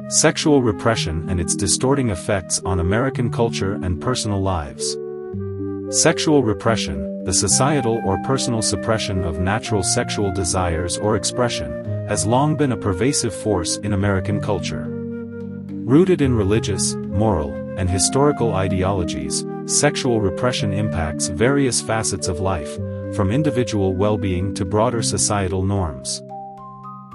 Sexual repression and its distorting effects on American culture and personal lives. Sexual repression, the societal or personal suppression of natural sexual desires or expression, has long been a pervasive force in American culture. Rooted in religious, moral, and historical ideologies, sexual repression impacts various facets of life, from individual well-being to broader societal norms.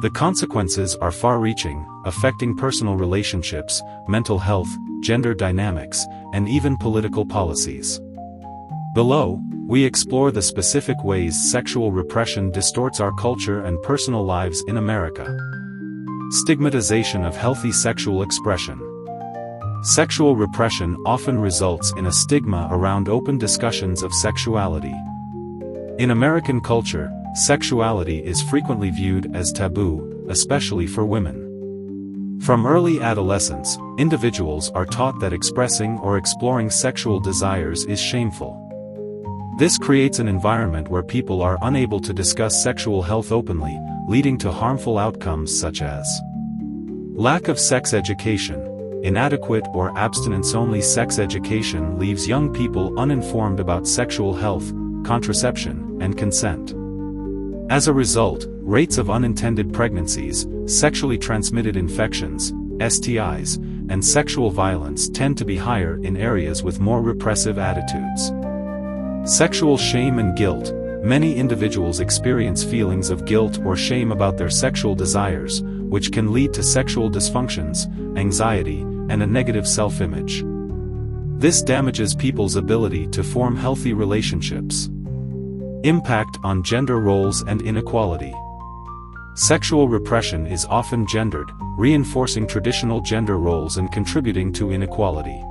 The consequences are far-reaching, affecting personal relationships, mental health, gender dynamics, and even political policies. Below, we explore the specific ways sexual repression distorts our culture and personal lives in America. Stigmatization of healthy sexual expression. Sexual repression often results in a stigma around open discussions of sexuality. In American culture, sexuality is frequently viewed as taboo, especially for women. From early adolescence, individuals are taught that expressing or exploring sexual desires is shameful. This creates an environment where people are unable to discuss sexual health openly, leading to harmful outcomes such as lack of sex education. Inadequate or abstinence-only sex education leaves young people uninformed about sexual health, contraception, and consent. As a result, rates of unintended pregnancies, sexually transmitted infections, STIs, and sexual violence tend to be higher in areas with more repressive attitudes. Sexual shame and guilt. Many individuals experience feelings of guilt or shame about their sexual desires, which can lead to sexual dysfunctions, anxiety, and a negative self-image. This damages people's ability to form healthy relationships. Impact on gender roles and inequality. Sexual repression is often gendered, reinforcing traditional gender roles and contributing to inequality.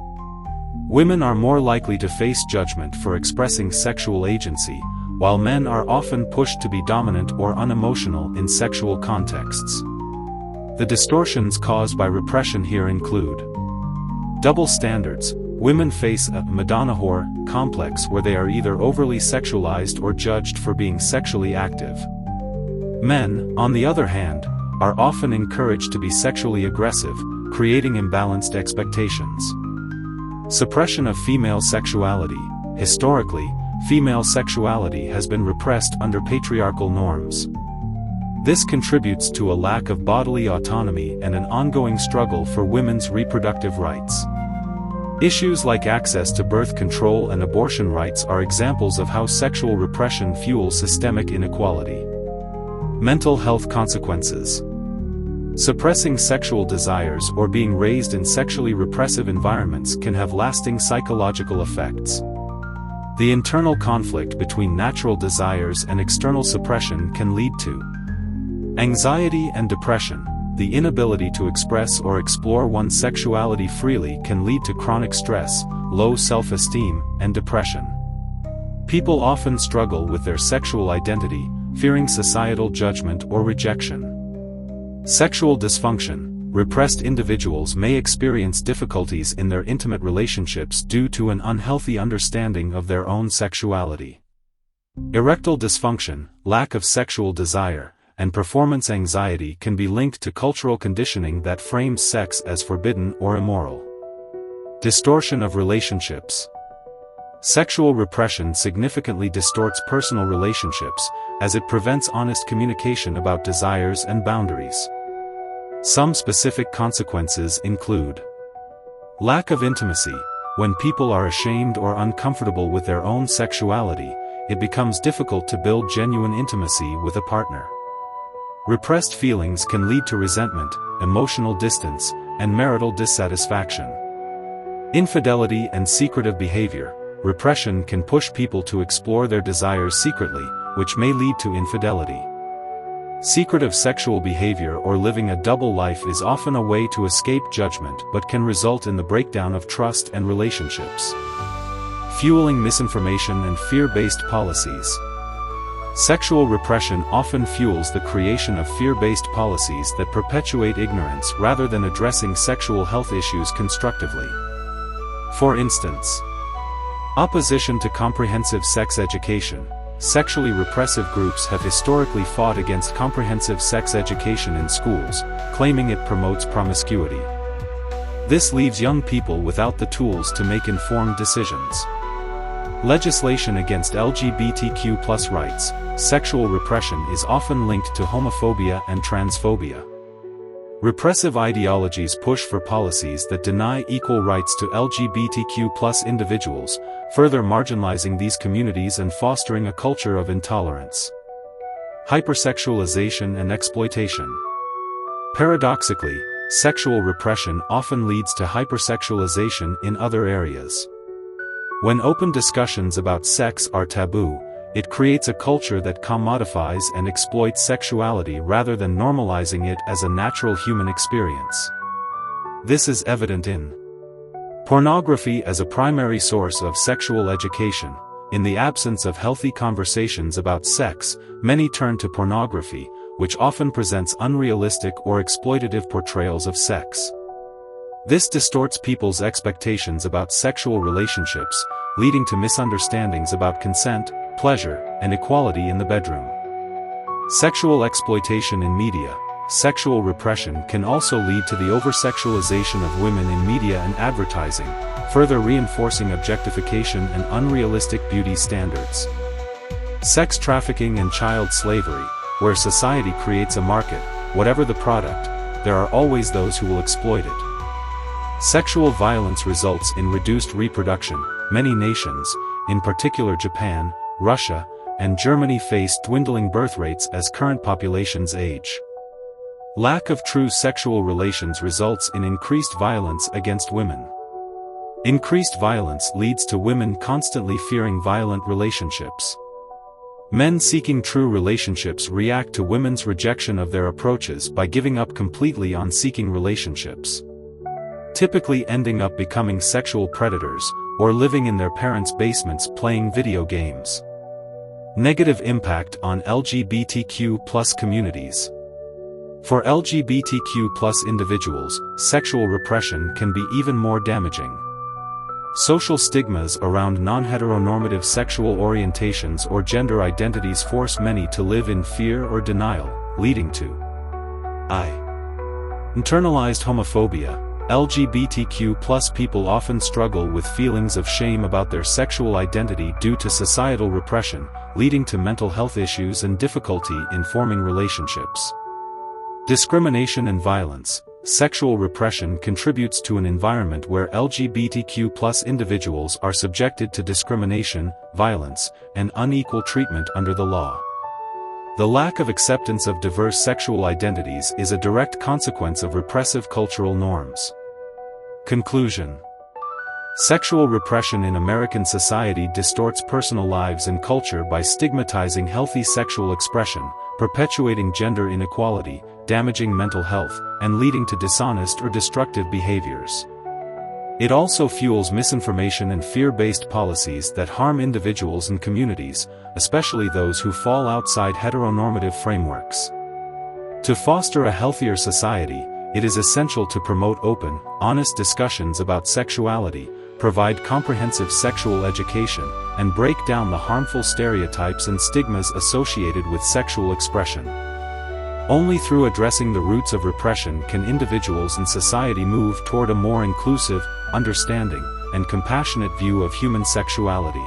Women are more likely to face judgment for expressing sexual agency, while men are often pushed to be dominant or unemotional in sexual contexts. The distortions caused by repression here include double standards. Women face a Madonna whore complex where they are either overly sexualized or judged for being sexually active. Men, on the other hand, are often encouraged to be sexually aggressive, creating imbalanced expectations. Suppression of female sexuality. Historically, female sexuality has been repressed under patriarchal norms. This contributes to a lack of bodily autonomy and an ongoing struggle for women's reproductive rights. Issues like access to birth control and abortion rights are examples of how sexual repression fuels systemic inequality. Mental health consequences. Suppressing sexual desires or being raised in sexually repressive environments can have lasting psychological effects. The internal conflict between natural desires and external suppression can lead to anxiety and depression. The inability to express or explore one's sexuality freely can lead to chronic stress, low self-esteem, and depression. People often struggle with their sexual identity, fearing societal judgment or rejection. Sexual dysfunction. Repressed individuals may experience difficulties in their intimate relationships due to an unhealthy understanding of their own sexuality. Erectile dysfunction, lack of sexual desire, and performance anxiety can be linked to cultural conditioning that frames sex as forbidden or immoral. Distortion of relationships. Sexual repression significantly distorts personal relationships, as it prevents honest communication about desires and boundaries. Some specific consequences include lack of intimacy. When people are ashamed or uncomfortable with their own sexuality, it becomes difficult to build genuine intimacy with a partner. Repressed feelings can lead to resentment, emotional distance, and marital dissatisfaction. Infidelity and secretive behavior. Repression can push people to explore their desires secretly, which may lead to infidelity. Secretive sexual behavior or living a double life is often a way to escape judgment but can result in the breakdown of trust and relationships. Fueling misinformation and fear-based policies. Sexual repression often fuels the creation of fear-based policies that perpetuate ignorance rather than addressing sexual health issues constructively. For instance, opposition to comprehensive sex education. sexually repressive groups have historically fought against comprehensive sex education in schools, claiming it promotes promiscuity. This leaves young people without the tools to make informed decisions. Legislation against LGBTQ+ rights, sexual repression is often linked to homophobia and transphobia. Repressive ideologies push for policies that deny equal rights to LGBTQ+ individuals, further marginalizing these communities and fostering a culture of intolerance. Hypersexualization and exploitation. Paradoxically, sexual repression often leads to hypersexualization in other areas. When open discussions about sex are taboo, it creates a culture that commodifies and exploits sexuality rather than normalizing it as a natural human experience. This is evident in pornography as a primary source of sexual education. In the absence of healthy conversations about sex, many turn to pornography, which often presents unrealistic or exploitative portrayals of sex. This distorts people's expectations about sexual relationships, leading to misunderstandings about consent, pleasure, and equality in the bedroom. Sexual exploitation in media. Sexual repression can also lead to the over-sexualization of women in media and advertising, further reinforcing objectification and unrealistic beauty standards. Sex trafficking and child slavery. Where society creates a market, whatever the product, there are always those who will exploit it. Sexual violence results in reduced reproduction. Many nations, in particular Japan, Russia, and Germany, face dwindling birth rates as current populations age. Lack of true sexual relations results in increased violence against women. Increased violence leads to women constantly fearing violent relationships. Men seeking true relationships react to women's rejection of their approaches by giving up completely on seeking relationships, typically ending up becoming sexual predators, or living in their parents' basements playing video games. Negative impact on LGBTQ+ communities. For LGBTQ+ individuals, sexual repression can be even more damaging. Social stigmas around non-heteronormative sexual orientations or gender identities force many to live in fear or denial, leading to internalized homophobia. LGBTQ+ people often struggle with feelings of shame about their sexual identity due to societal repression, leading to mental health issues and difficulty in forming relationships. Discrimination and violence. Sexual repression contributes to an environment where LGBTQ+ individuals are subjected to discrimination, violence, and unequal treatment under the law. The lack of acceptance of diverse sexual identities is a direct consequence of repressive cultural norms. Conclusion. Sexual repression in American society distorts personal lives and culture by stigmatizing healthy sexual expression, perpetuating gender inequality, damaging mental health, and leading to dishonest or destructive behaviors. It also fuels misinformation and fear-based policies that harm individuals and communities, especially those who fall outside heteronormative frameworks. To foster a healthier society, it is essential to promote open, honest discussions about sexuality, provide comprehensive sexual education, and break down the harmful stereotypes and stigmas associated with sexual expression. Only through addressing the roots of repression can individuals and society move toward a more inclusive, understanding, and compassionate view of human sexuality.